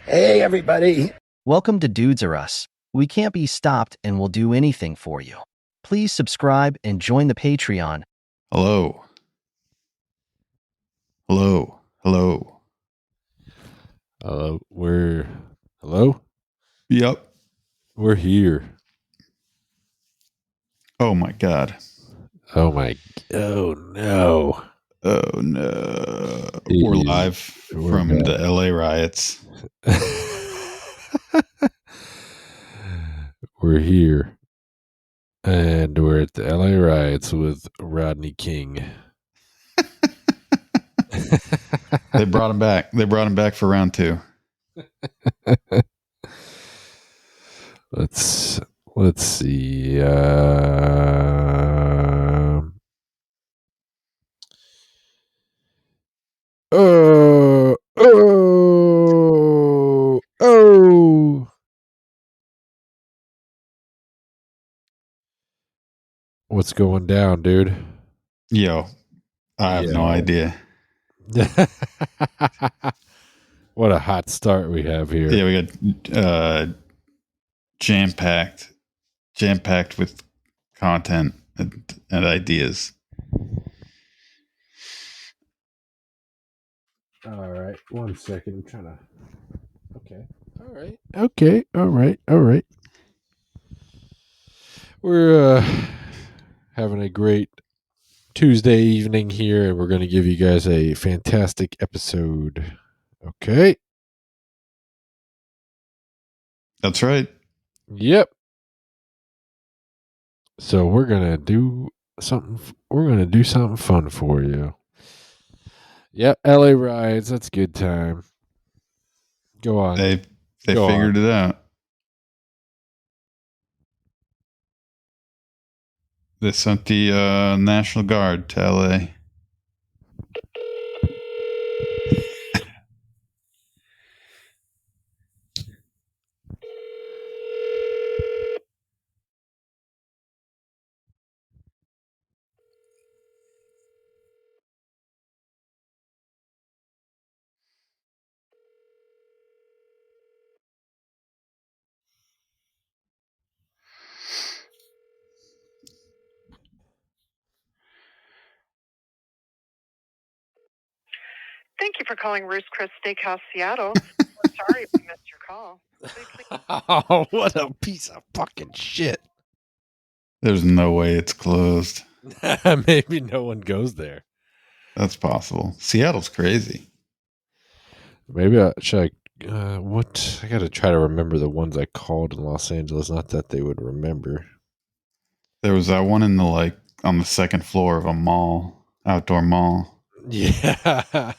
Hey, everybody. Welcome to Dudes Are Us. We can't be stopped and we'll do anything for you. Please subscribe and join the Patreon. Hello. Hello. Hello. Hello? Yep. We're here. Oh my God. Oh no. Oh no. We're Jeez. live We're from the LA riots. We're here. And we're at the LA riots with Rodney King. They brought him back. They brought him back for round 2. Let's see. Oh. What's going down, dude? Yo, I have no idea. What a hot start we have here. Yeah, we got jam-packed with content and ideas. All right. 1 second. I'm trying to. Okay. All right. Okay. All right. We're having a great Tuesday evening here, and we're going to give you guys a fantastic episode. Okay. That's right. Yep. So we're going to do something. We're going to do something fun for you. Yep. LA riots. That's good time. Go on. They Go figured it out. They sent the National Guard to LA. Thank you for calling Roost Chris Steakhouse Seattle. We're sorry we missed your call. Oh, what a piece of fucking shit. There's no way it's closed. Maybe no one goes there. That's possible. Seattle's crazy. Maybe I should. What? I got to try to remember the ones I called in Los Angeles. Not that they would remember. There was that one in the on the second floor of a mall, outdoor mall. Yeah.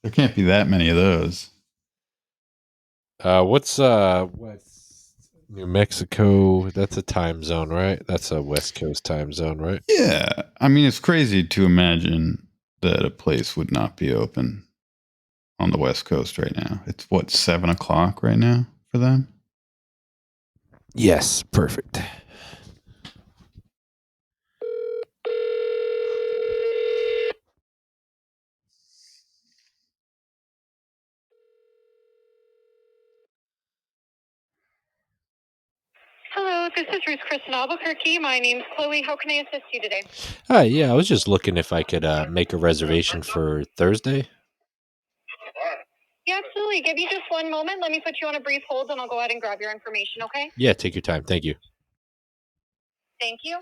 There can't be that many of those. What's New Mexico? That's a time zone, right? That's a West Coast time zone, right? Yeah. I mean, it's crazy to imagine that a place would not be open on the West Coast right now. It's 7:00 right now for them? Yes, perfect. Hello, this is Roost Chris in Albuquerque. My name's Chloe. How can I assist you today? Hi, yeah, I was just looking if I could make a reservation for Thursday. Yeah, absolutely. Give me just one moment. Let me put you on a brief hold and I'll go ahead and grab your information, okay? Yeah, take your time. Thank you. Thank you.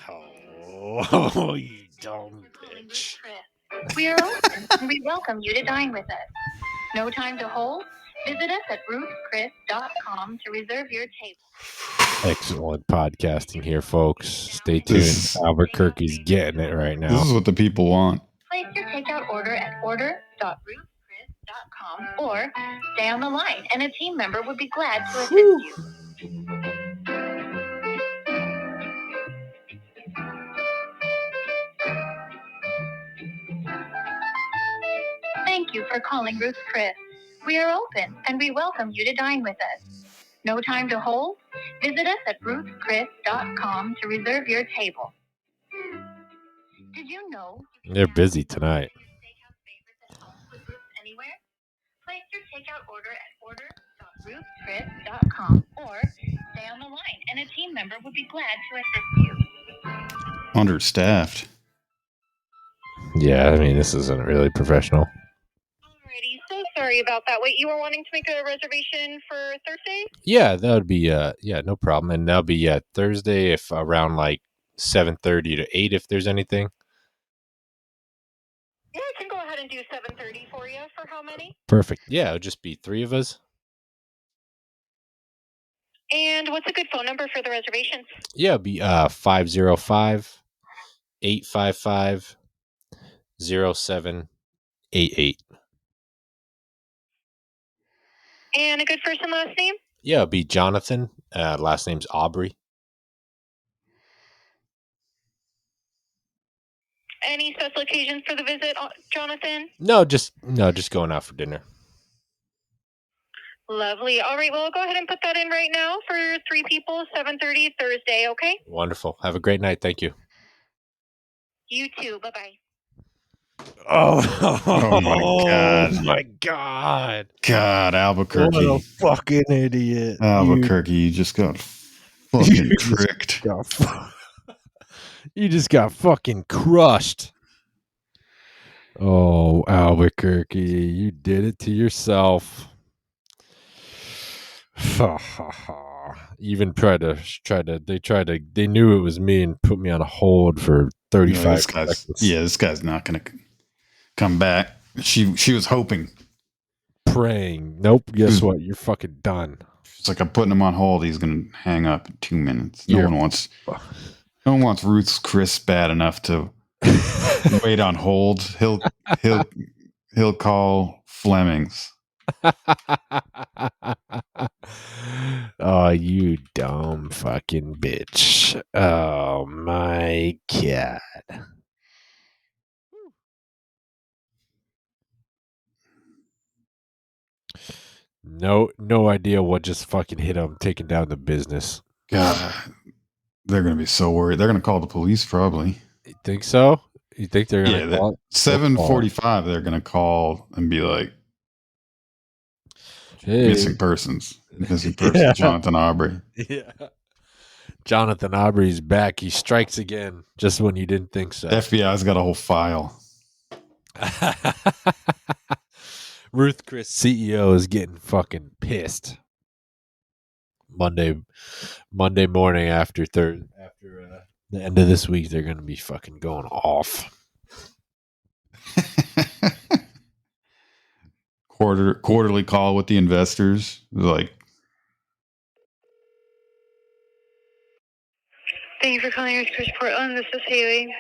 Oh, you dumb bitch. We are open and we welcome you to dine with us. No time to hold? Visit us at rootchris.com to reserve your table. Excellent podcasting here, folks. Stay tuned. Albuquerque's getting it right now. This is what the people want. Place your takeout order at order.rootchris.com or stay on the line and a team member would be glad to assist you. Thank you for calling Ruth Chris. We are open and we welcome you to dine with us. No time to hold? Visit us at rootchris.com to reserve your table. Did you know? They're busy tonight. Anywhere? takeout order at order.ruthchris.com or stay on the line, and a team member would be glad to assist you. Understaffed. Yeah, I mean, this isn't really professional. Alrighty, so sorry about that. Wait, you were wanting to make a reservation for Thursday? Yeah, that would be no problem. And that'll be Thursday, if around like 7:30 to 8, if there's anything. Yeah, I can go ahead and do 7:30 for you. For how many? Perfect. Yeah, it'll just be 3 of us. And what's a good phone number for the reservations? Yeah, it'll be 505-855-0788. And a good first and last name? Yeah, it'll be Jonathan. Last name's Aubrey. Any special occasions for the visit, Jonathan? No, just going out for dinner. Lovely. All right, well, I'll go ahead and put that in right now for 3 people, 7:30 Thursday, okay? Wonderful. Have a great night. Thank you. You too. Bye-bye. Oh my God. Oh my God. God, Albuquerque. What a fucking idiot. Albuquerque, you just got fucking tricked. You just got fucking crushed. Oh, Albuquerque, you did it to yourself. Even they knew it was me and put me on a hold for 35 seconds. This guy's not gonna come back. She was hoping, praying. Nope, guess what? You're fucking done. It's like, I'm putting him on hold. He's gonna hang up in 2 minutes. No one wants Ruth's Chris bad enough to wait on hold. He'll call Fleming's. Oh, you dumb fucking bitch. Oh my God. No idea what just fucking hit him taking down the business. God, they're gonna be so worried. They're gonna call the police probably. You think so? You think they're gonna call? 7:45 they're gonna call and be like, hey. missing persons. Yeah. Jonathan Aubrey. Yeah. Jonathan Aubrey's back. He strikes again just when you didn't think so. FBI's got a whole file. Ruth Chris CEO is getting fucking pissed. Monday morning after the end of this week, they're gonna be fucking going off. Quarterly call with the investors, like, Thank you for calling Ruth Chris Portland. This is Haley.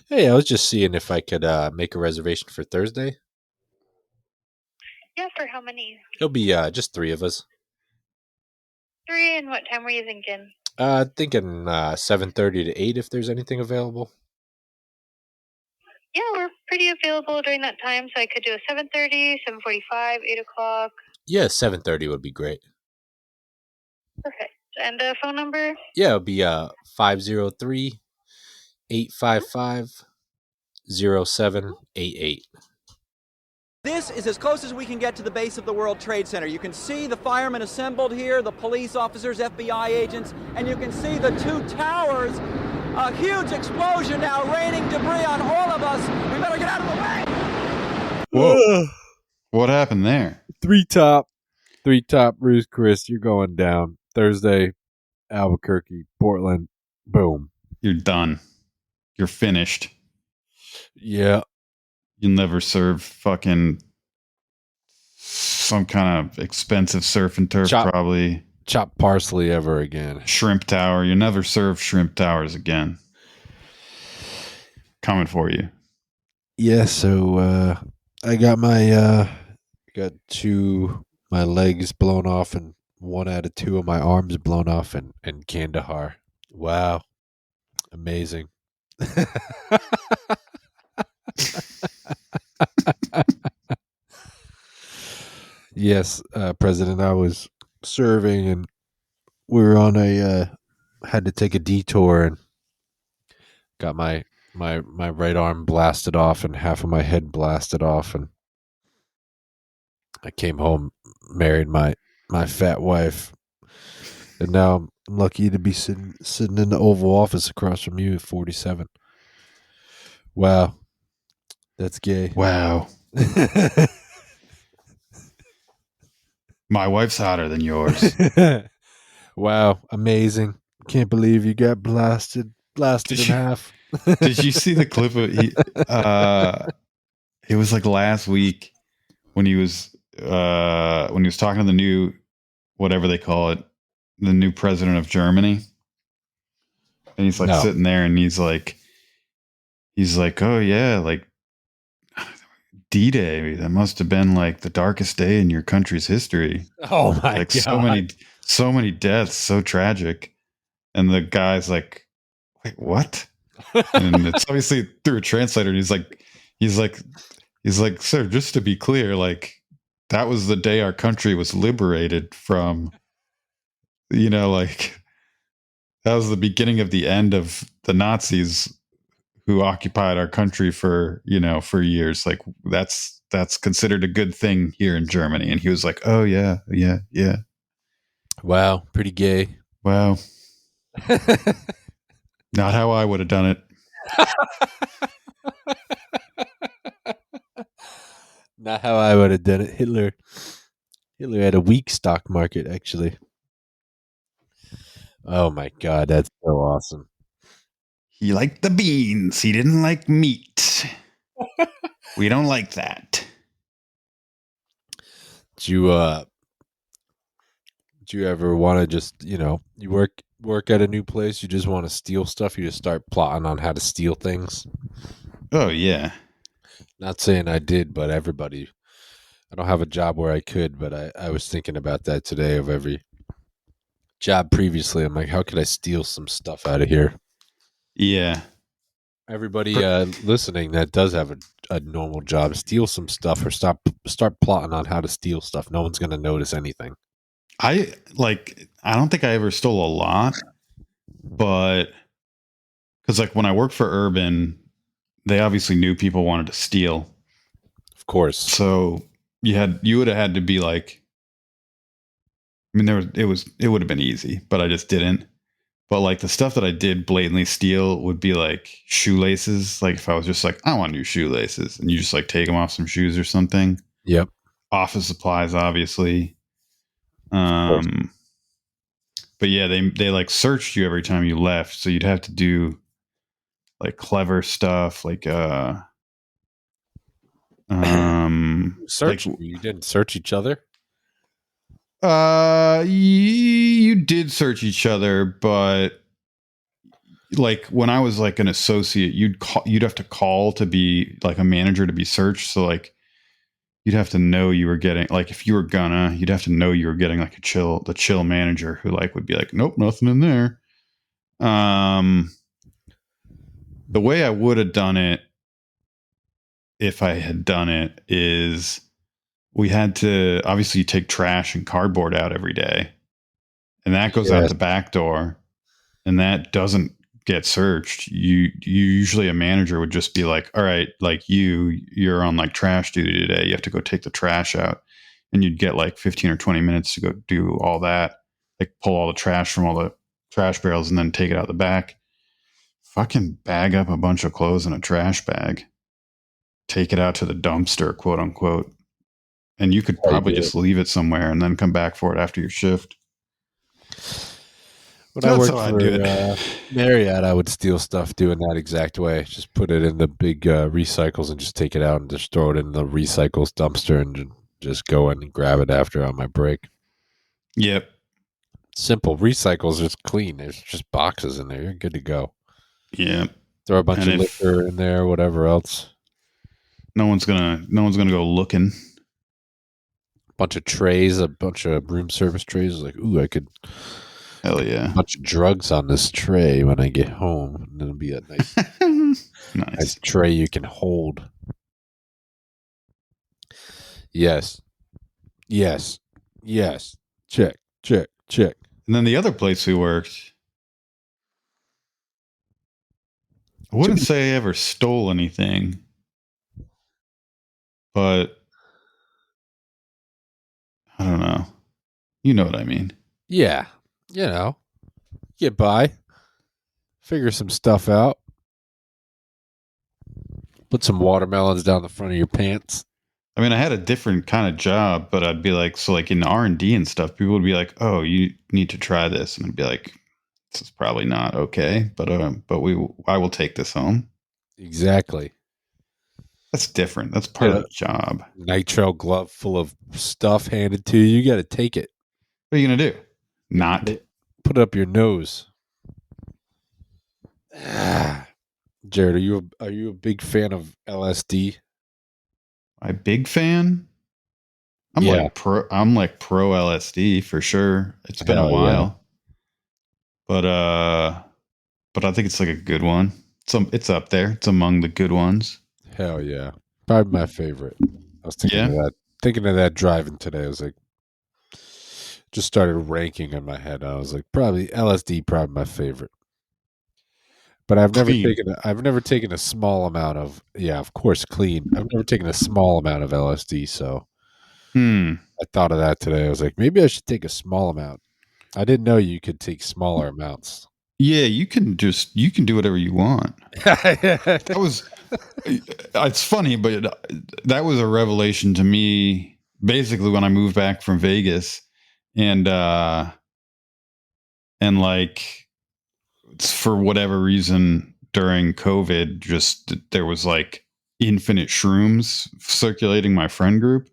Hey, I was just seeing if I could make a reservation for Thursday. Yeah, for how many? It'll be just 3 of us. 3, and what time were you thinking? Thinking 7:30 to 8 if there's anything available. Yeah, we're pretty available during that time, so I could do a 7:30, 7:45, 8 o'clock. Yeah, 7:30 would be great. Perfect. And a phone number? Yeah, it'll be 503-855-0788. This is as close as we can get to the base of the World Trade Center. You can see the firemen assembled here, the police officers, FBI agents, and you can see the 2 towers. A huge explosion now, raining debris on all of us. We better get out of the way. Whoa. What happened there? 3 top, Ruth Chris, you're going down. Thursday, Albuquerque, Portland, boom. You're done. You're finished. Yeah. You'll never serve fucking some kind of expensive surf and turf, probably. Chop parsley ever again. Shrimp tower. You never serve shrimp towers again. Coming for you. Yeah, so I got my my legs blown off and 1 out of 2 of my arms blown off in Kandahar. Wow. Amazing. Yes, President, I was serving and we were on had to take a detour and got my right arm blasted off and half of my head blasted off, and I came home married my fat wife, and now I'm lucky to be sitting in the Oval Office across from you at 47. Wow, that's gay. Wow. My wife's hotter than yours. Wow, amazing! Can't believe you got blasted Did in you half. did you see the clip of it was like last week when he was talking to the new whatever they call it, the new president of Germany. And he's like No. sitting there and he's like, oh yeah, like D-Day, that must have been like the darkest day in your country's history. Oh my Like god! so many deaths, so tragic. And the guy's like, wait, what? And it's obviously through a translator. And he's like, sir, just to be clear, like that was the day our country was liberated from, like that was the beginning of the end of the Nazis who occupied our country for years. Like that's considered a good thing here in Germany. And he was like, oh yeah. Wow, pretty gay. Wow. Not how I would have done it. Not how I would have done it. Hitler had a weak stock market, actually. Oh my god, that's so awesome. He liked the beans. He didn't like meat. We don't like that. Do you ever want to just, you work at a new place, you just want to steal stuff, you just start plotting on how to steal things? Oh yeah. Not saying I did, but everybody. I don't have a job where I could, but I was thinking about that today of every job previously. I'm like, how could I steal some stuff out of here? Yeah. Everybody listening that does have a normal job, steal some stuff or start plotting on how to steal stuff. No one's going to notice anything. I don't think I ever stole a lot, but because like when I worked for Urban, they obviously knew people wanted to steal. Of course. So you would have had to be like, I mean, it would have been easy, but I just didn't. But like the stuff that I did blatantly steal would be like shoelaces. Like if I was just like, I want new shoelaces, and you just like take them off some shoes or something. Yep. Office supplies, obviously. Of But yeah, they like searched you every time you left, so you'd have to do like clever stuff, like search you didn't search each other? you did search each other, but like when I was like an associate, you'd have to call to be like a manager to be searched. So like you'd have to know you were getting, like if you were you'd have to know you were getting like the chill manager who like would be like, nope, nothing in there. The way I would have done it if I had done it is we had to obviously take trash and cardboard out every day, and that goes out the back door, and that doesn't get searched. You usually a manager would just be like, all right, like you're on like trash duty today. You have to go take the trash out, and you'd get like 15 or 20 minutes to go do all that, like pull all the trash from all the trash barrels and then take it out the back. Fucking bag up a bunch of clothes in a trash bag, take it out to the dumpster, quote unquote. And you could probably just leave it somewhere and then come back for it after your shift. When I worked for Marriott, I would steal stuff doing that exact way. Just put it in the big recycles and just take it out and just throw it in the recycles dumpster and just go in and grab it after on my break. Yep. Simple. Recycles is clean. There's just boxes in there. You're good to go. Yeah. Throw a bunch of liquor in there, whatever else. No one's gonna go looking. Bunch of trays, a bunch of room service trays. Like, ooh, I could. Hell yeah. A bunch of drugs on this tray when I get home. And it'll be a nice, nice tray you can hold. Yes. Yes. Yes. Check. Check. Check. And then the other place we worked, I wouldn't say I ever stole anything, but I don't know. You know what I mean. Yeah. Get by. Figure some stuff out. Put some watermelons down the front of your pants. I mean, I had a different kind of job, but I'd be like, so like in R&D and stuff, people would be like, "Oh, you need to try this," and I'd be like, "This is probably not okay, but I will take this home." Exactly. That's different. That's part of the job. Nitrile glove full of stuff handed to you. You got to take it. What are you gonna do? Not Put it up your nose. Jared, are you a big fan of LSD? a big fan. I'm Yeah. like pro LSD for sure. It's been a Hell while. But I think it's like a good one. It's up there. It's among the good ones. Hell yeah. Probably my favorite. I was thinking of that. Thinking of that driving today. I was like, just started ranking in my head. I was like, probably LSD, probably my favorite. But I've never Clean. taken a small amount of, of course, clean. I've never taken a small amount of LSD, so I thought of that today. I was like, maybe I should take a small amount. I didn't know you could take smaller amounts. Yeah, you can do whatever you want. It's funny, but that was a revelation to me basically when I moved back from Vegas and like for whatever reason during COVID, just there was like infinite shrooms circulating my friend group.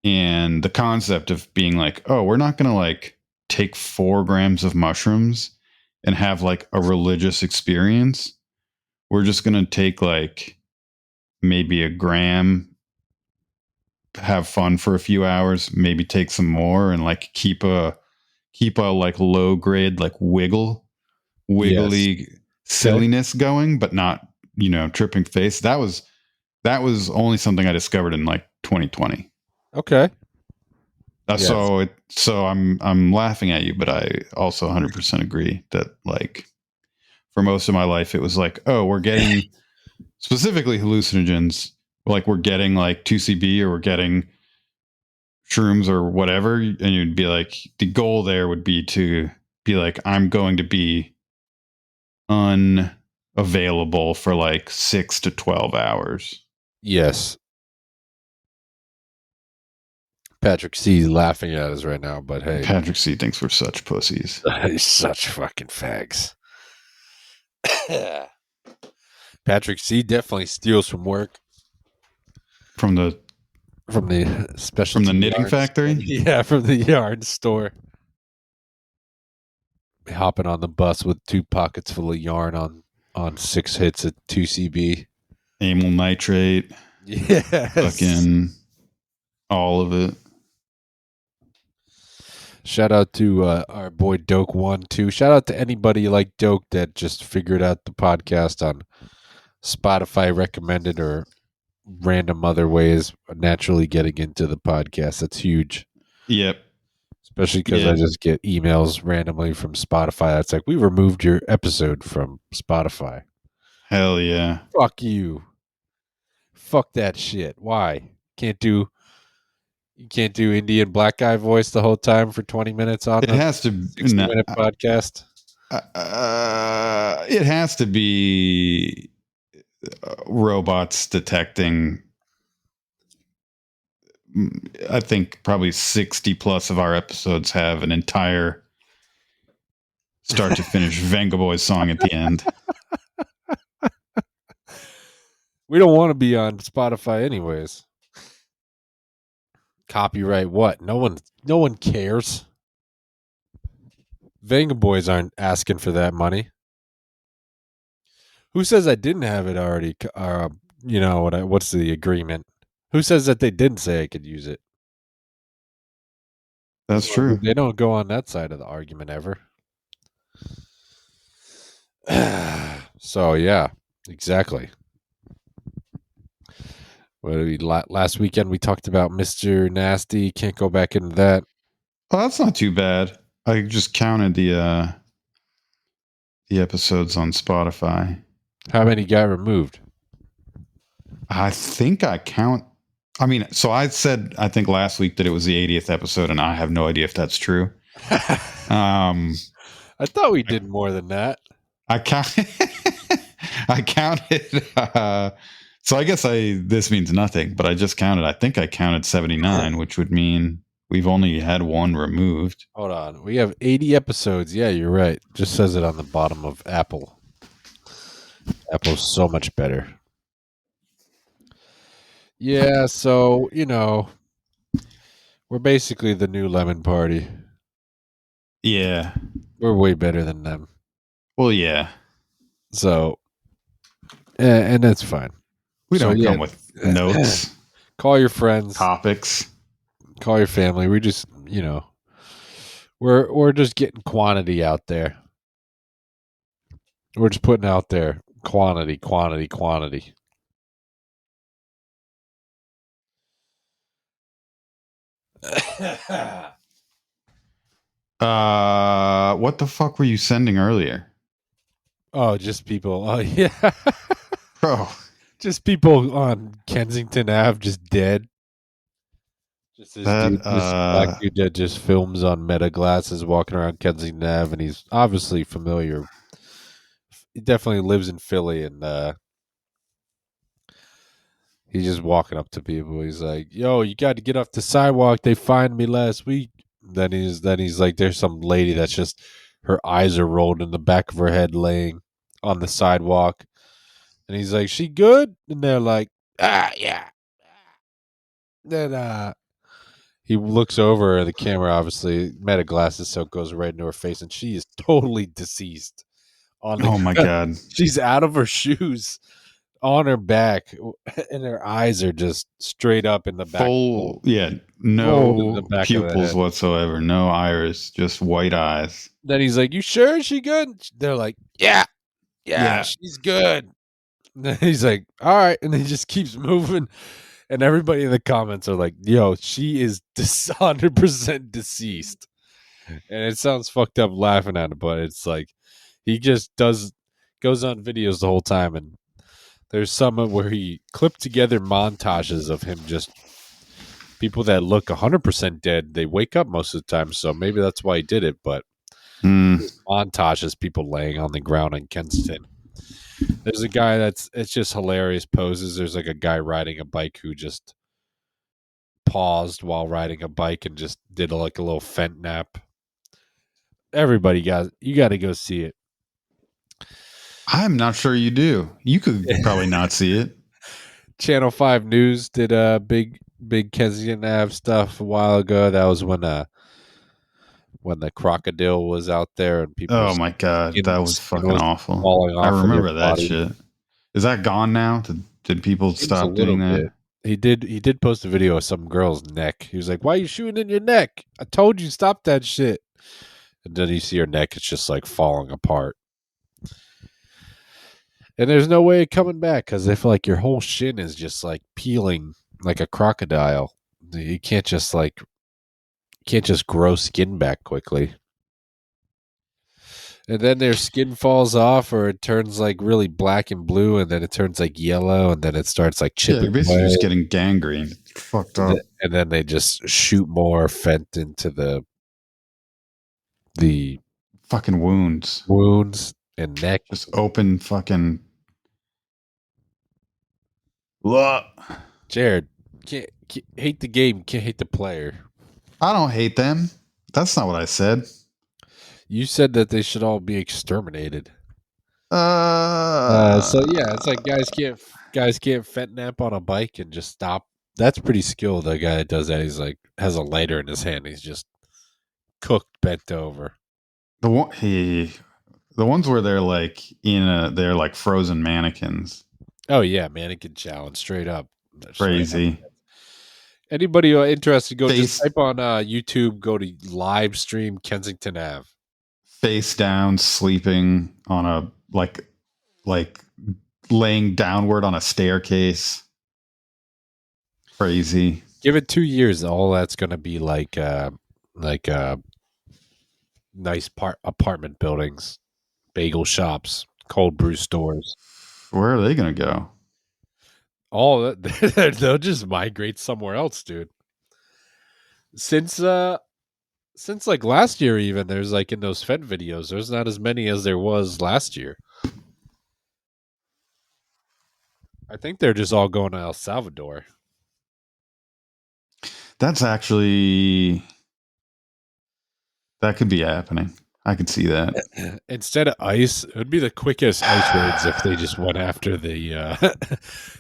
And the concept of being like, oh, we're not going to like take 4 grams of mushrooms and have like a religious experience. We're just going to take like maybe a gram, have fun for a few hours, maybe take some more and like keep a like low grade, like wiggly silliness going, but not, tripping face. That was only something I discovered in like 2020. Okay. So I'm laughing at you, but I also 100% agree that like for most of my life, it was like, oh, we're getting specifically hallucinogens, like we're getting like 2CB or we're getting shrooms or whatever. And you'd be like, the goal there would be to be like, I'm going to be unavailable for like 6 to 12 hours. Yes. Patrick C. laughing at us right now, but hey. Patrick C. thinks we're such pussies. He's such fucking fags. Patrick C. definitely steals from work. From the specialty from the knitting yarn factory? store. Yeah, from the yarn store. Hopping on the bus with 2 pockets full of yarn on 6 hits at 2CB. Amyl nitrate. Yes. Fucking all of it. Shout out to our boy Doke1 Shout out to anybody like Doke that just figured out the podcast on Spotify recommended or random other ways naturally getting into the podcast. That's huge. Yep. Especially because I just get emails randomly from Spotify. That's like, we removed your episode from Spotify. Hell yeah. Fuck you. Fuck that shit. Why? You can't do Indian black guy voice the whole time for 20 minutes on it has to 60-minute podcast? It has to be robots detecting. I think probably 60 plus of our episodes have an entire start to finish Venga Boys song at the end. We don't want to be on Spotify anyways. Copyright what? No one cares. Venga Boys aren't asking for that money. Who says I didn't have it already? What's the agreement? Who says that they didn't say I could use it? That's true. They don't go on that side of the argument ever. So yeah, exactly. Last weekend we talked about Mr. Nasty. Can't go back into that. Oh, that's not too bad. I just counted the episodes on Spotify. How many got removed? I think I count I mean, so I said I think last week that it was the 80th episode, and I have no idea if that's true. I thought we did more than that. I count. I counted. So I guess this means nothing, but I just counted. I think I counted 79, which would mean we've only had one removed. Hold on. We have 80 episodes. Yeah, you're right. Just says it on the bottom of Apple. Apple's so much better. Yeah, so, we're basically the new Lemon Party. Yeah. We're way better than them. Well, yeah. So, and that's fine. We don't come with notes, call your friends, topics, call your family. We just, we're just getting quantity out there. We're just putting out there quantity. What the fuck were you sending earlier? Oh, just people. Oh, yeah. Bro. Just people on Kensington Ave just dead. Just this black dude that just films on Meta glasses walking around Kensington Ave, and he's obviously familiar. He definitely lives in Philly, and he's just walking up to people. He's like, "Yo, you got to get off the sidewalk. They fined me last week." Then he's like, "There's some lady that's just her eyes are rolled in the back of her head, laying on the sidewalk." And he's like, "She good?" And they're like, yeah." Then he looks over the camera, obviously Meta glasses, so it goes right into her face, and she is totally deceased. Oh my god, she's out of her shoes, on her back, and her eyes are just straight up in the back. Full, yeah, no pupils whatsoever, no iris, just white eyes. Then he's like, "You sure she good?" They're like, "Yeah, she's good." And he's like, "All right," and he just keeps moving. And everybody in the comments are like, "Yo, she is 100% deceased." And it sounds fucked up laughing at it, but it's like he just goes on videos the whole time, and there's some where he clipped together montages of him just people that look 100% dead. They wake up most of the time, so maybe that's why he did it. But montages people laying on the ground in Kensington. There's a guy it's just hilarious poses. There's like a guy riding a bike who just paused while riding a bike and just did like a little Fent nap. Everybody you got to go see it. I'm not sure you do. You could probably not see it. Channel 5 News did a big Kensington Ave stuff a while ago. That was when the crocodile was out there and people. Oh my god, that was fucking awful. I remember that shit. Is that gone now? Did people stop doing that? He did post a video of some girl's neck. He was like, "Why are you shooting in your neck? I told you stop that shit." And then you see her neck; it's just like falling apart. And there's no way of coming back because I feel like your whole shin is just like peeling like a crocodile. You can't just grow skin back quickly. And then their skin falls off, or it turns like really black and blue, and then it turns like yellow, and then it starts like chipping. Yeah, basically just getting gangrene. It's fucked up. And then they just shoot more Fent into the fucking wounds and neck. Just open fucking. Look. Jared, can't hate the game, can't hate the player. I don't hate them. That's not what I said. You said that they should all be exterminated. So yeah, it's like guys can't Fent nap on a bike and just stop. That's pretty skilled. The guy that does that, he's like has a lighter in his hand. He's just cooked, bent over. The ones where they're like they're like frozen mannequins. Oh yeah, mannequin challenge, straight up. Crazy. Anybody interested? Go just type on YouTube. Go to live stream Kensington Ave. Face down, sleeping on a like laying downward on a staircase. Crazy. Give it 2 years. All that's gonna be like nice apartment buildings, bagel shops, cold brew stores. Where are they gonna go? all that they'll just migrate somewhere else, dude. Since like last year, even there's like in those Fent videos, there's not as many as there was last year. I think they're just all going to El Salvador. That's actually that could be happening. I could see that. Instead of ICE, it would be the quickest ICE raids if they just went after the.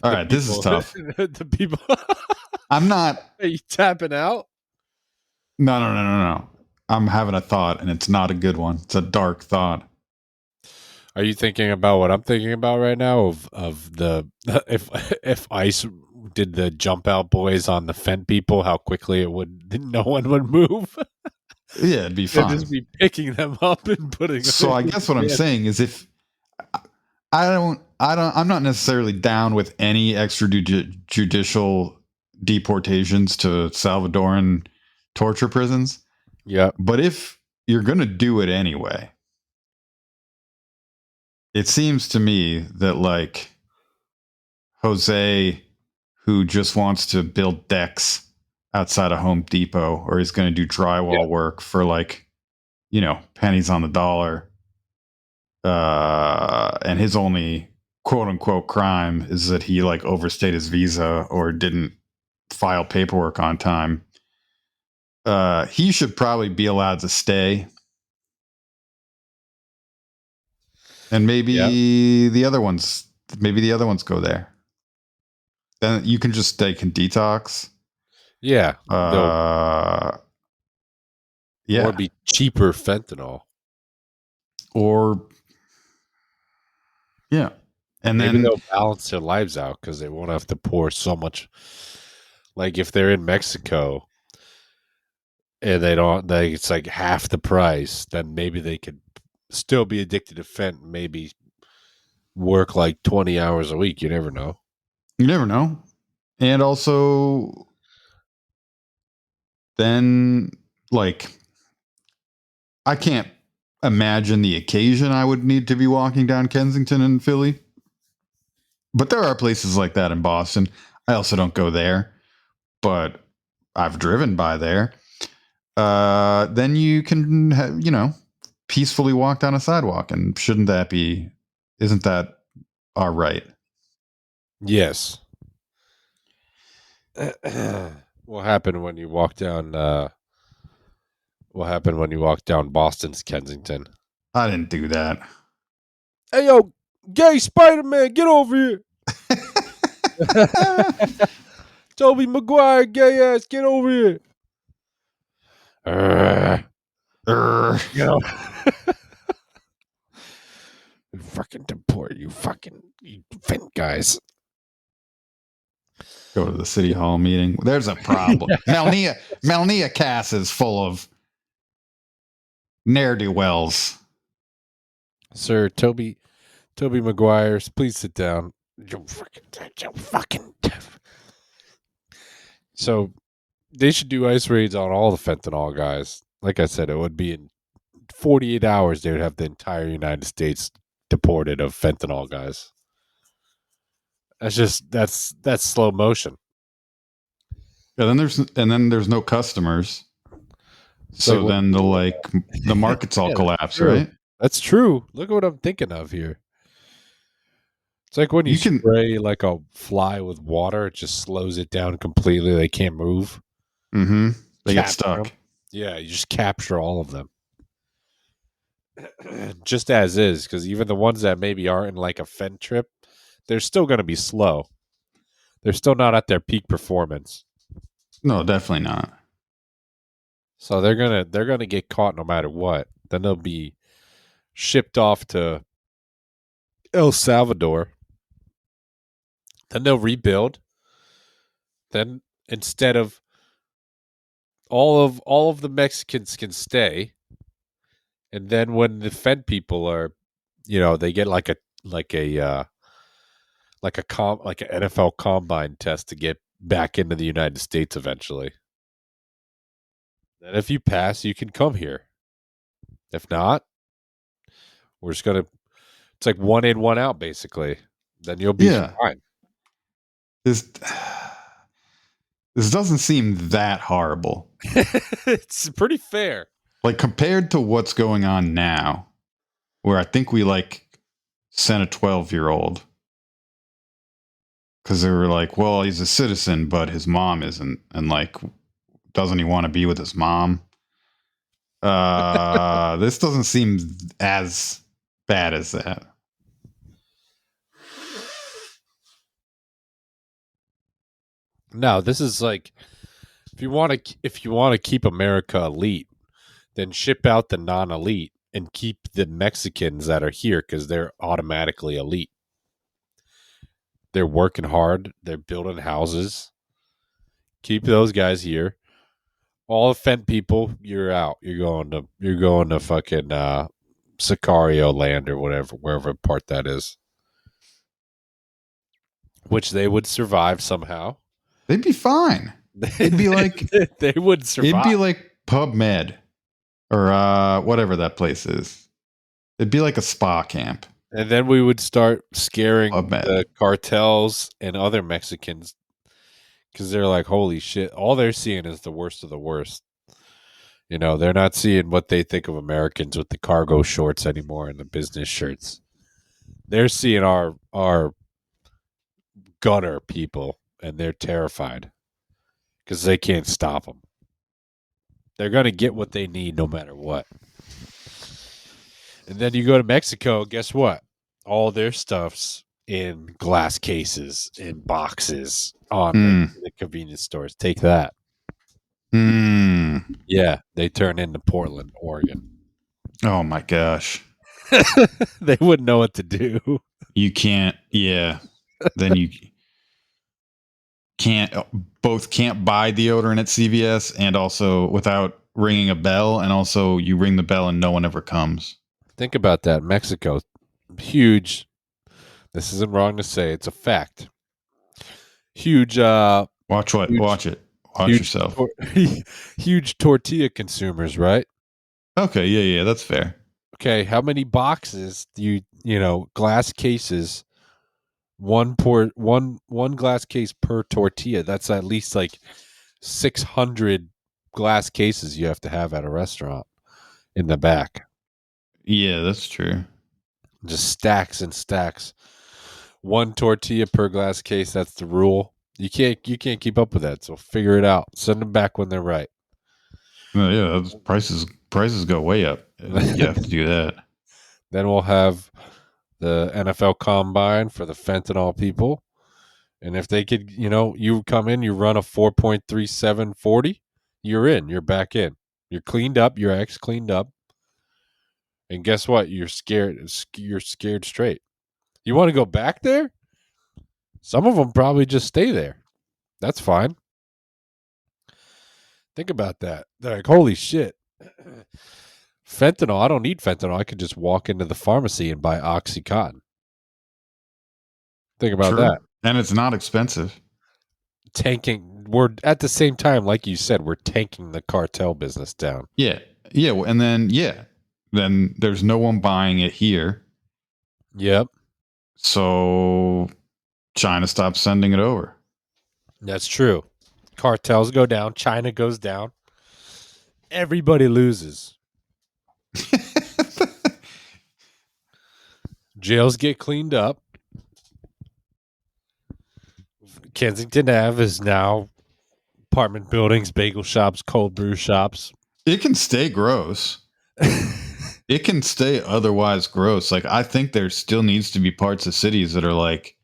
All right, this is tough. The people. I'm not. Are you tapping out? No. I'm having a thought, and it's not a good one. It's a dark thought. Are you thinking about what I'm thinking about right now? Of the if ICE did the jump out boys on the Fent people, how quickly it would no one would move. Yeah, it'd be They'd fine. just be picking them up and putting. So I guess what I'm saying is if I'm not necessarily down with any extrajudicial deportations to Salvadoran torture prisons. Yeah. But if you're going to do it anyway, it seems to me that like Jose, who just wants to build decks outside of Home Depot, or he's going to do drywall work for like, pennies on the dollar. And his only quote unquote crime is that he like overstayed his visa or didn't file paperwork on time. He should probably be allowed to stay. And maybe the other ones go there. Then you can just, they can detox. Yeah. Yeah. Or be cheaper fentanyl. Or yeah. And Maybe then they'll balance their lives out because they won't have to pour so much. Like if they're in Mexico and they don't, like it's like half the price, then maybe they could still be addicted to Fent. Maybe work like 20 hours a week. You never know. You never know. And also, then, like, I can't imagine the occasion I would need to be walking down Kensington and Philly. But there are places like that in Boston. I also don't go there, but I've driven by there. Then you can, peacefully walk down a sidewalk. And isn't that our right? Yes. What happened when you walk down? What happened when you walk down Boston's Kensington? I didn't do that. Hey, yo, gay Spider-Man, get over here. Tobey Maguire, gay ass, get over here. You know. Fucking deport you Fent guys. Go to the city hall meeting. There's a problem. Melnia Cass is full of ne'er-do-wells. Sir, Toby Maguire, please sit down. So they should do ice raids on all the fentanyl guys. Like I said, it would be in 48 hours they would have the entire United States deported of fentanyl guys. That's slow motion. Yeah, then there's no customers. So then the markets all collapse, right? That's true. Look at what I'm thinking of here. It's like when you spray like a fly with water, it just slows it down completely. They can't move. Mm-hmm. They get stuck. Them. Yeah, you just capture all of them. Just as is, because even the ones that maybe aren't in like a Fent trip, they're still going to be slow. They're still not at their peak performance. No, definitely not. So they're gonna get caught no matter what. Then they'll be shipped off to El Salvador. Then they'll rebuild. Then instead of all of the Mexicans can stay, and then when the Fed people are, they get like an NFL combine test to get back into the United States eventually. And if you pass, you can come here. If not, we're just gonna. It's like 1 in, 1 out, basically. Then you'll be fine. this this doesn't seem that horrible. It's pretty fair. Like compared to what's going on now, where I think we like sent a 12-year-old because they were like, well, he's a citizen, but his mom isn't, and like, doesn't he want to be with his mom? This doesn't seem as bad as that. No, this is like if you want to keep America elite, then ship out the non-elite and keep the Mexicans that are here because they're automatically elite. They're working hard. They're building houses. Keep those guys here. All the Fent people, you're out. You're going to fucking Sicario land or whatever, wherever part that is. Which they would survive somehow. They'd be fine. It'd be like they would survive. It'd be like PubMed or whatever that place is. It'd be like a spa camp. And then we would start scaring PubMed. the cartels and other Mexicans because they're like, holy shit, all they're seeing is the worst of the worst. You know, they're not seeing what they think of Americans with the cargo shorts anymore and the business shirts. They're seeing our gutter people, and they're terrified because they can't stop them. They're going to get what they need no matter what. And then you go to Mexico, guess what? All their stuff's in glass cases, in boxes on the convenience stores. Take that. Yeah, they turn into Portland, Oregon. Oh my gosh. They wouldn't know what to do. You can't, yeah. Then you can't buy deodorant at CVS and also without ringing a bell, and also you ring the bell and no one ever comes. Think about that. Mexico, huge. This isn't wrong to say. It's a fact. Huge. Watch it. Watch yourself. Huge tortilla consumers, right? Okay, yeah, that's fair. Okay, how many boxes do glass cases? One glass case per tortilla. That's at least like 600 glass cases you have to have at a restaurant in the back. Yeah, that's true. Just stacks and stacks. One tortilla per glass case. That's the rule. You can't keep up with that. So figure it out. Send them back when they're right. Yeah, prices go way up. You have to do that. Then we'll have the NFL Combine for the fentanyl people. And if they could, you come in, you run a 4.3740, you're in. You're back in. You're cleaned up. Your ex cleaned up. And guess what? You're scared. You're scared straight. You want to go back there? Some of them probably just stay there. That's fine. Think about that. They're like, holy shit. Fentanyl. I don't need fentanyl. I could just walk into the pharmacy and buy Oxycontin. Think about that. And it's not expensive. Tanking. We're at the same time, like you said, we're tanking the cartel business down. Yeah. And then there's no one buying it here. Yep. So China stops sending it over. That's true. Cartels go down. China goes down. Everybody loses. Jails get cleaned up. Kensington Ave is now apartment buildings, bagel shops, cold brew shops. It can stay gross. It can stay otherwise gross. Like, I think there still needs to be parts of cities that are like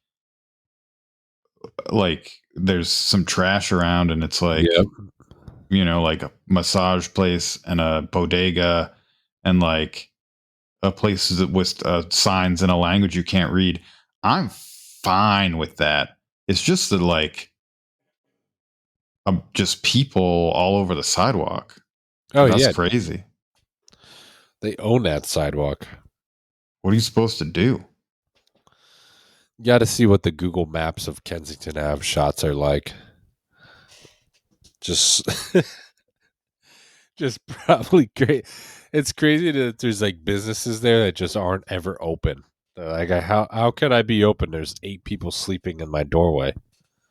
there's some trash around, and it's like, yep. Like a massage place and a bodega and like a place with signs in a language you can't read. I'm fine with that. It's just that like just people all over the sidewalk. Oh, that's crazy. They own that sidewalk. What are you supposed to do? You got to see what the Google Maps of Kensington Ave shots are like. Just probably great. It's crazy that there's like businesses there that just aren't ever open. They're like, how could I be open? There's 8 people sleeping in my doorway.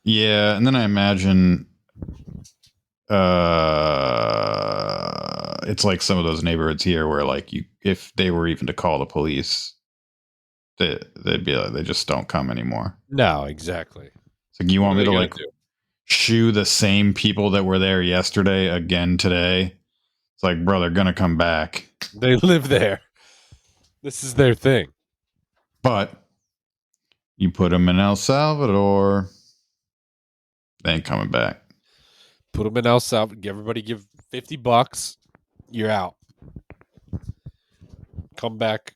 Yeah, and then I imagine it's like some of those neighborhoods here where like if they were even to call the police, they'd be like, they just don't come anymore. No, exactly. It's like, you What want are me they to gonna like do? shoo the same people that were there yesterday again today? It's like, bro, they're gonna come back. They live there. This is their thing. But you put them in El Salvador, they ain't coming back. Put them in El Salvador. Everybody give $50. You're out. Come back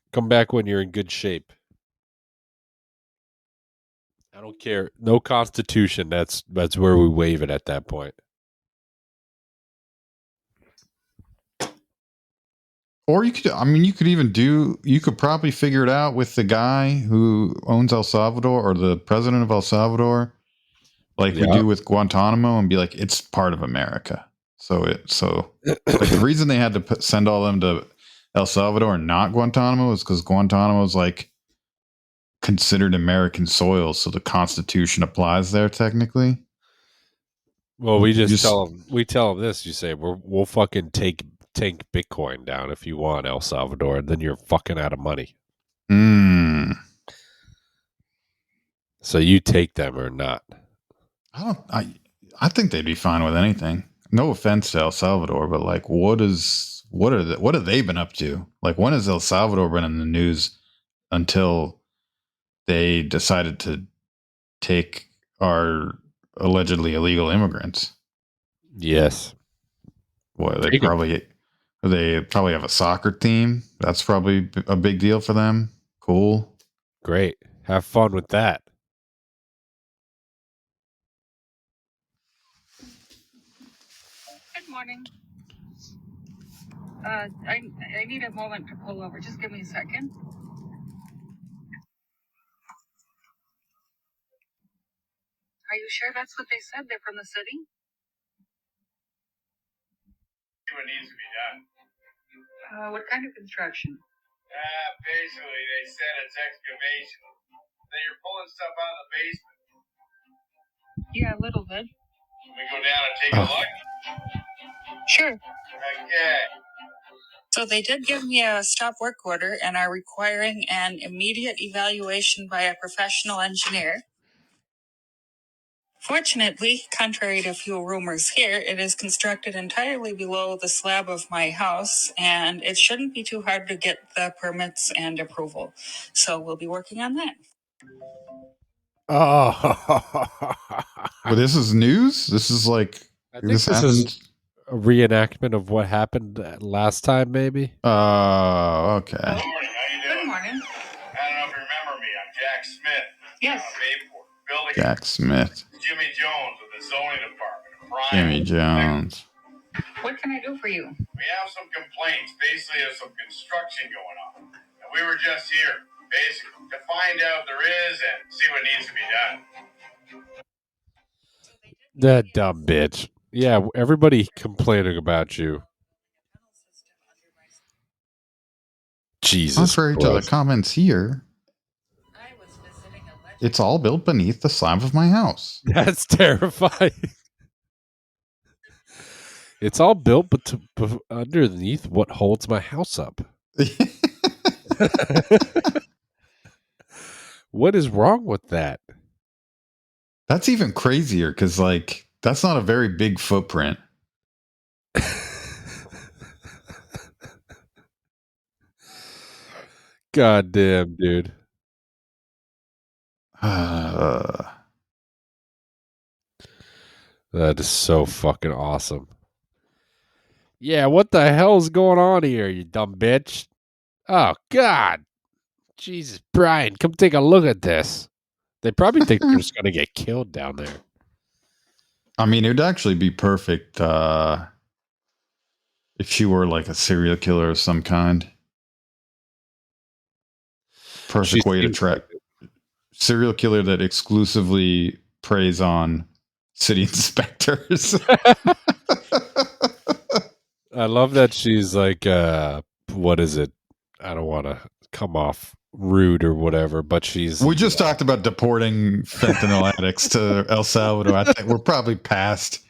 when you're in good shape. I don't care. No constitution. That's where we waive it at that point. Or you could probably figure it out with the guy who owns El Salvador or the president of El Salvador, like we do with Guantanamo, and be like, it's part of America. So like the reason they had to send all them to El Salvador and not Guantanamo is because Guantanamo is like considered American soil, so the Constitution applies there technically. Well, we just tell them this. You say we'll fucking take Bitcoin down if you want, El Salvador, and then you're fucking out of money. So you take them or not? I think they'd be fine with anything. No offense to El Salvador, but like, what have they been up to? Like, when has El Salvador been in the news until they decided to take our allegedly illegal immigrants? Yes. Boy, they probably have a soccer team. That's probably a big deal for them. Cool. Great. Have fun with that. Good morning. I need a moment to pull over. Just give me a second. Are you sure that's what they said? They're from the city? What needs to be done? What kind of construction? Basically, they said it's excavation. That you're pulling stuff out of the basement. Yeah, a little bit. Can we go down and take a look? Sure. Okay. So they did give me a stop work order and are requiring an immediate evaluation by a professional engineer. Fortunately, contrary to few rumors here, it is constructed entirely below the slab of my house, and it shouldn't be too hard to get the permits and approval. So we'll be working on that. Oh, Well, this is news. This is like I think this is a reenactment of what happened last time, maybe. Okay. Good morning. How you doing? Good morning. I don't know if you remember me. I'm Jack Smith. Yes. Building Jack Smith. Jimmy Jones with the zoning department. Jimmy Jones. What can I do for you? We have some complaints. Basically, there's some construction going on. And we were just here, basically, to find out if there is and see what needs to be done. That dumb bitch. Yeah, everybody complaining about you. Jesus Contrary Christ. to the comments here, it's all built beneath the slab of my house. That's terrifying. It's all built but underneath what holds my house up. What is wrong with that? That's even crazier because, like, that's not a very big footprint. God damn, dude. Uh, That is so fucking awesome. Yeah, what the hell's going on here, you dumb bitch? Oh, God. Jesus, Brian, come take a look at this. They probably think they're just going to get killed down there. I mean, it would actually be perfect if she were like a serial killer of some kind. Perfect way to track. Serial killer that exclusively preys on city inspectors. I love that she's like, what is it? I don't want to come off rude or whatever, but she's. We just talked about deporting fentanyl addicts to El Salvador. I think we're probably past.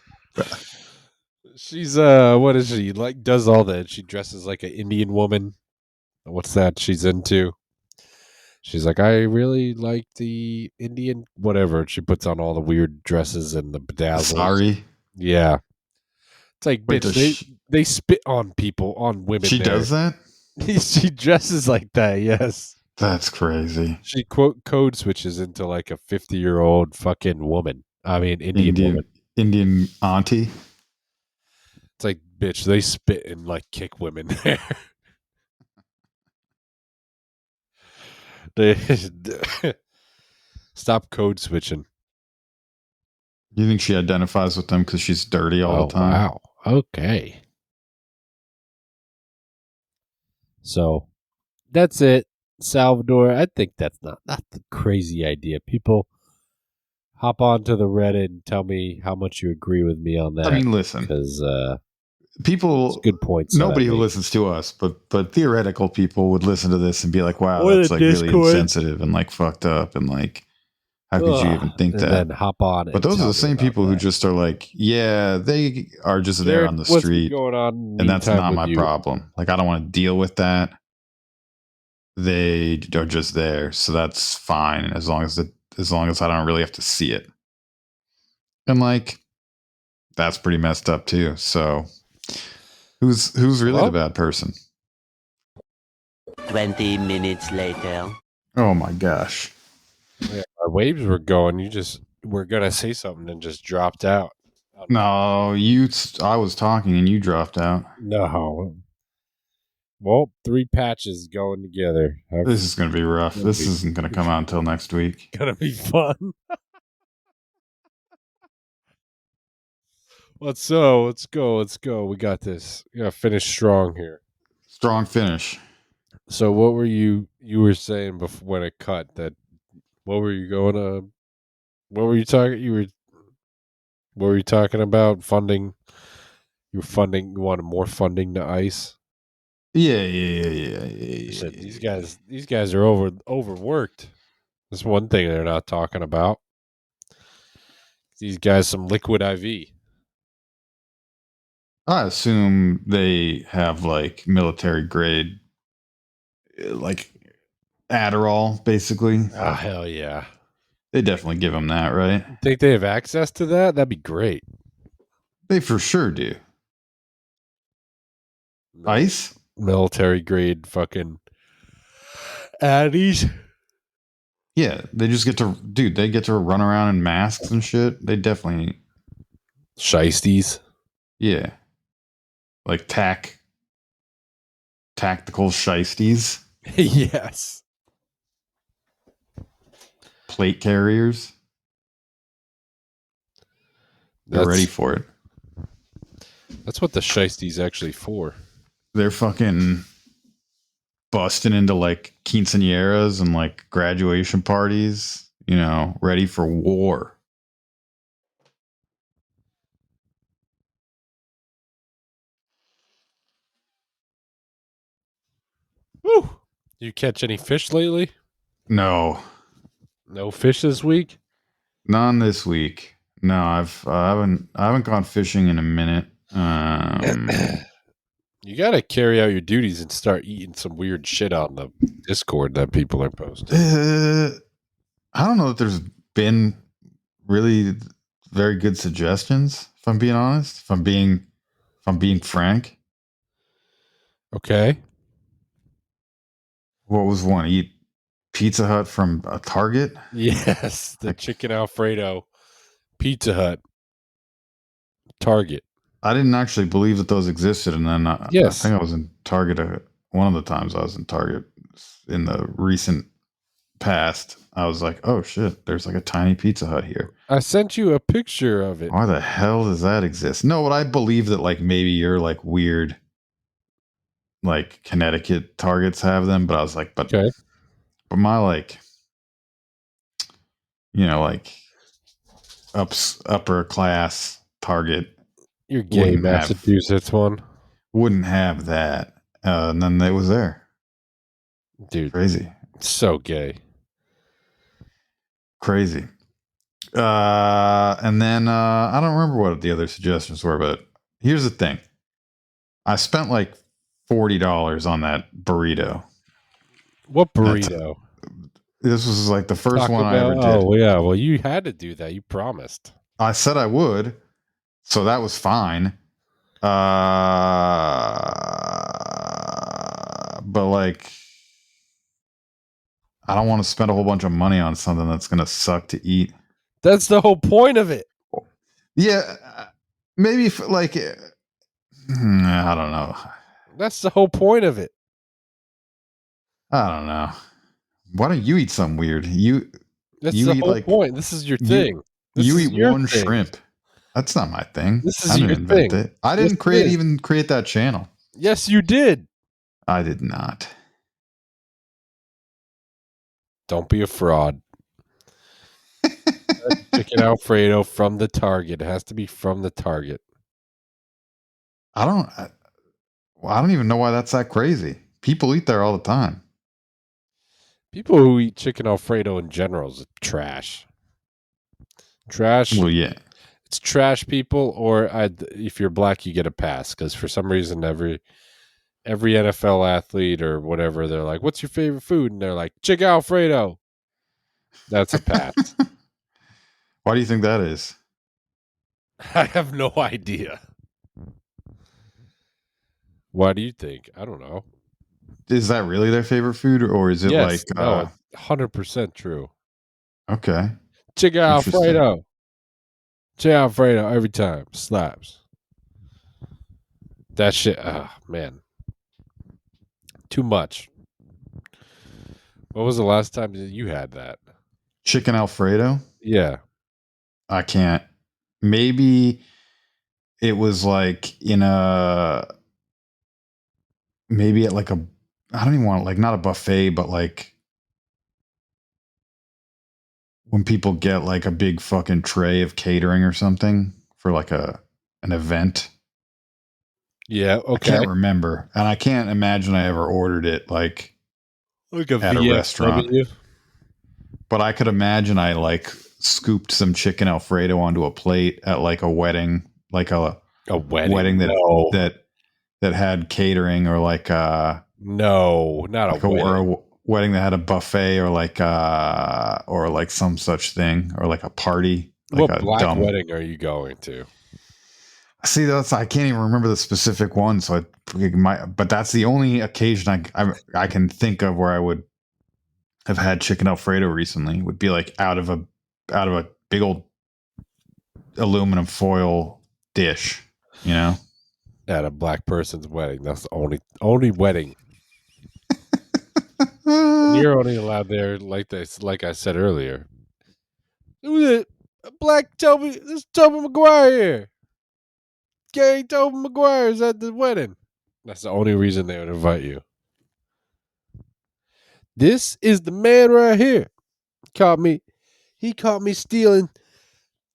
She's what is she like? Does all that? She dresses like an Indian woman. What's that she's into? She's like, I really like the Indian whatever. She puts on all the weird dresses and the bedazzles. Sorry. Yeah, it's like, Wait, bitch. They spit on people, on women. She does that? She dresses like that. Yes. That's crazy. She code switches into like a 50-year-old fucking woman. I mean, Indian woman. Indian auntie. It's like, bitch, they spit and like kick women there. They stop code switching. You think she identifies with them because she's dirty all the time? Wow. Okay. So that's it. Salvador, I think that's not the crazy idea. People hop onto the Reddit and tell me how much you agree with me on that. I mean, listen, because people, good points. Nobody who listens to us, but theoretical people would listen to this and be like, "Wow, that's like really insensitive and like fucked up and like, how could you even think that?" And then hop on. But those are the same people who just are like, "Yeah, they are just there on the street, going on, and that's not my problem. Like, I don't want to deal with that. They are just there, so that's fine as long as I don't really have to see it." And like, that's pretty messed up too. So, who's really the bad person? 20 minutes later. Oh my gosh! Yeah, our waves were going. You just were gonna say something and just dropped out. No, I was talking and you dropped out. No. Well, 3 patches going together. This is going to be rough. This isn't going to come out until next week. Gonna be fun. Let's go. We got this. We gotta finish strong here. Strong finish. So what were you were saying before when it cut that what were you going to what were you talking what were you talking about funding? You wanted more funding to ICE? Yeah. These guys are overworked. That's one thing they're not talking about. These guys some liquid IV. I assume they have like military grade, like Adderall, basically. Oh, hell yeah. They definitely give them that, right? Think they have access to that? That'd be great. They for sure do. ICE? Military grade fucking Addies. Yeah, they just get to, dude, they get to run around in masks and shit. They definitely. Shiesties. Yeah. Like tactical shiesties. Yes. Plate carriers. They're ready for it. That's what the shiesties actually for. They're fucking busting into like quinceañeras and like graduation parties, you know, ready for war. Woo! You catch any fish lately? No. No fish this week? None this week. No, I haven't gone fishing in a minute. You got to carry out your duties and start eating some weird shit on the Discord that people are posting. I don't know that there's been really very good suggestions, if I'm being honest. If I'm being frank. Okay. What was one? Eat Pizza Hut from a Target? Yes, the chicken Alfredo, Pizza Hut, Target. I didn't actually believe that those existed, and then yes. I think I was in Target one of the times I was in Target in the recent past. I was like, oh shit, there's like a tiny Pizza Hut here. I sent you a picture of it. Why the hell does that exist? No, but I believe that like maybe you're like weird, like Connecticut Targets have them, but I was like, but my like, you know, like upper class Target. Your gay Massachusetts one wouldn't have that, and then it was there. Dude, crazy. So gay. Crazy. And then I don't remember what the other suggestions were, but here's the thing. I spent like $40 on that burrito. What burrito? This was like the first Taco one I Bell? ever did. Oh, yeah. Well, you had to do that. You promised. I said I would, so that was fine. But like, I don't want to spend a whole bunch of money on something that's gonna suck to eat. That's the whole point of it. Yeah, maybe if, like, I don't know. That's the whole point of it. I don't know. Why don't you eat something weird? That's You the eat whole like point. This is your thing. This you is eat your one thing. shrimp. That's not my thing. This is I didn't your invent thing. it. I Yes, didn't it is. even create that channel. Yes, you did. I did not. Don't be a fraud. Chicken Alfredo from the Target. It has to be from the Target. I don't even know why that's that crazy. People eat there all the time. People who eat chicken Alfredo in general is trash. Trash. Well, yeah. It's trash people, or if you're black, you get a pass because for some reason every NFL athlete or whatever, they're like, "What's your favorite food?" And they're like, "Chicken Alfredo." That's a pass. Why do you think that is? I have no idea. Why do you think? I don't know. Is that really their favorite food, or is it Yes, like no, it's 100% true. okay? Chicken Interesting. Alfredo. Chicken Alfredo every time. Slaps. That shit, man. Too much. When was the last time that you had that? Chicken Alfredo? Yeah. I can't. Maybe it was like maybe at like I don't even want like not a buffet, but like when people get like a big fucking tray of catering or something for like an event. Yeah, okay. I can't remember, and I can't imagine I ever ordered it like a at a restaurant. But I could imagine I like scooped some chicken Alfredo onto a plate at like a wedding, like a wedding that had catering, or like no, not like a wedding. or a wedding that had a buffet, or like some such thing, or like a party. Like What a black dumb wedding are you going to? See, I can't even remember the specific one, so but that's the only occasion I can think of where I would have had chicken Alfredo recently. Would be like out of a big old aluminum foil dish, you know. At a black person's wedding. That's the only wedding. You're only allowed there like this, like I said earlier. Who's it? Black Toby. This is Toby Maguire here. Gay Toby Maguire is at the wedding. That's the only reason they would invite you. This is the man right here. He caught me stealing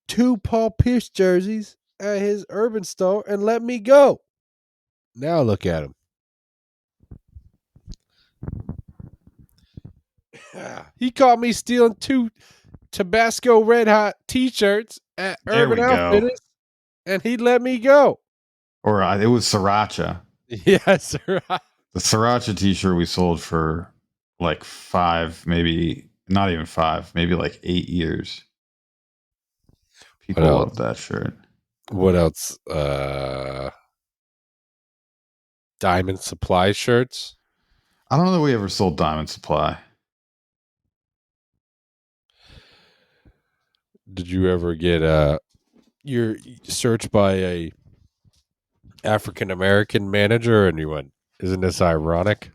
2 Paul Pierce jerseys at his urban store and let me go. Now look at him. He caught me stealing 2 Tabasco Red Hot t-shirts at Urban Outfitters, and he let me go. Or it was Sriracha. Yes, sir. The Sriracha t-shirt we sold for like 5, maybe not even 5, maybe like 8 years. People love that shirt. What else? Diamond Supply shirts. I don't know that we ever sold Diamond Supply. Did you ever get your search by a African American manager and you went, "Isn't this ironic?"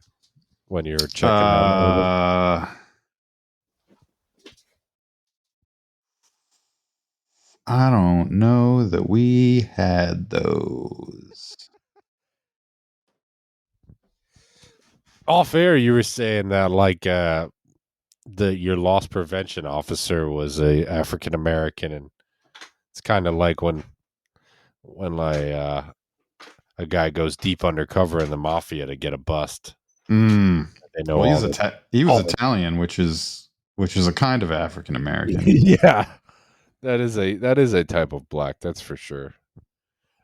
When you were checking out? I don't know that we had those. Off air, you were saying that like your loss prevention officer was a African American, and it's kind of like when like a guy goes deep undercover in the mafia to get a bust. They They know Well, all the he was all the- Italian, which is a kind of African American. yeah. That is a type of black, that's for sure.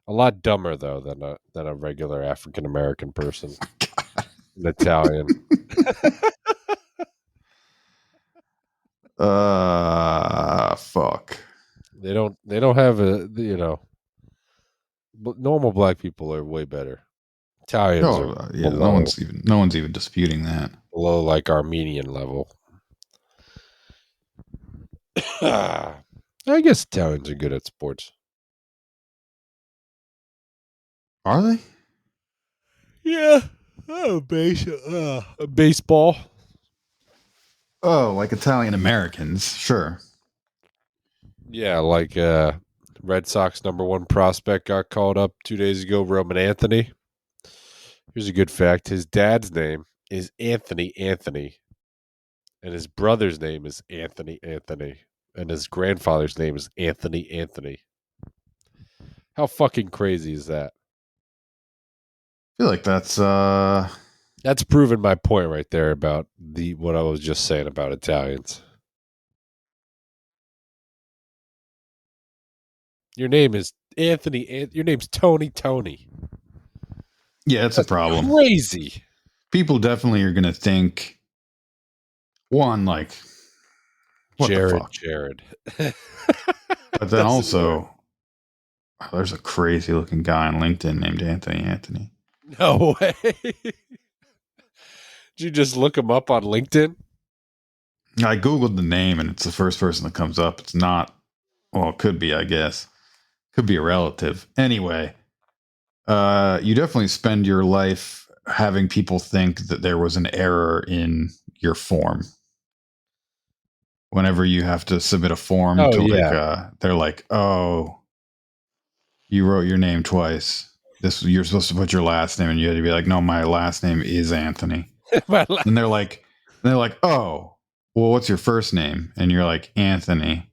A lot dumber though than a regular African American person. An Italian. Fuck. They don't have normal black people are way better. Italians are Oh, yeah. below No one's even disputing that. like Armenian level. I guess Italians are good at sports. Are they? Yeah. Baseball. Oh, like Italian Americans, sure. Yeah, like Red Sox #1 prospect got called up 2 days ago, Roman Anthony. Here's a good fact. His dad's name is Anthony Anthony, and his brother's name is Anthony Anthony, and his grandfather's name is Anthony Anthony. How fucking crazy is that? I feel like that's That's proven my point right there about what I was just saying about Italians. Your name is Anthony. Your name's Tony Tony. yeah, it's a problem. Crazy. People definitely are gonna think one, like, what the fuck? Jared. But then also, there's a crazy looking guy on LinkedIn named Anthony Anthony. No way. Did you just look him up on LinkedIn? I Googled the name and it's the first person that comes up. It's not, well, it could be, I guess. Could be a relative. Anyway, you definitely spend your life having people think that there was an error in your form. Whenever you have to submit a form Oh, to yeah. they're like, oh, you wrote your name twice. You're supposed to put your last name, and you had to be like, no, my last name is Anthony. And they're like, oh, well, what's your first name? And you're like, Anthony.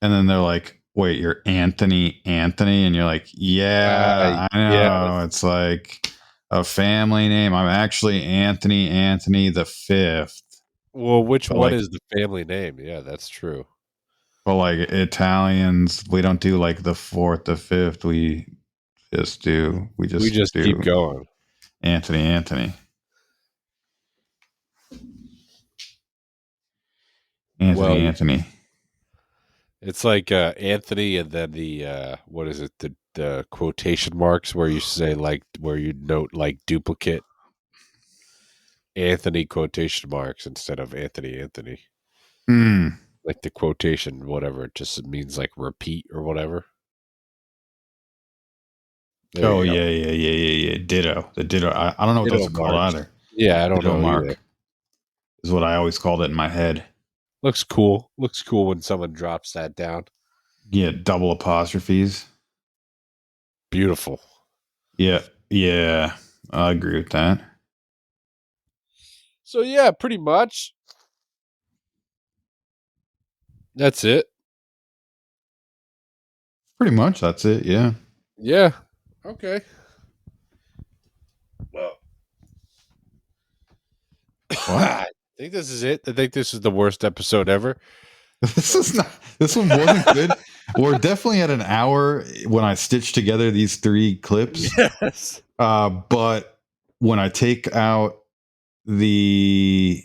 And then they're like, wait, you're Anthony Anthony? And you're like, yeah, I know. Yeah. It's like a family name. I'm actually Anthony Anthony the fifth. Well, which But one like, is the family name? Yeah, that's true. but like Italians, we don't do like the fourth, the fifth. We just do Keep going. Anthony Anthony. Well, Anthony. it's like Anthony, and then the what is it? The quotation marks where you say like where you note like duplicate Anthony quotation marks instead of Anthony Anthony. Mm. Like the quotation, whatever, it just means like repeat or whatever. There Oh you go. yeah. Ditto. The ditto. I don't know what Ditto those are called marks. either. Yeah, I don't Ditto know mark either. is what I always called it in my head. Looks cool. Looks cool when someone drops that down. Yeah, double apostrophes. Beautiful. Yeah. I agree with that. So yeah, pretty much. That's it. Pretty much, that's it. Yeah. Yeah. Okay. Well, What? I think this is it. I think this is the worst episode ever. This is not. This one wasn't good. We're definitely at an hour when I stitched together these 3 clips. Yes. But when I take out the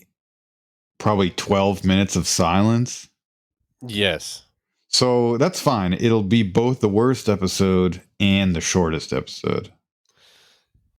probably 12 minutes of silence, Yes. so that's fine. It'll be both the worst episode and the shortest episode.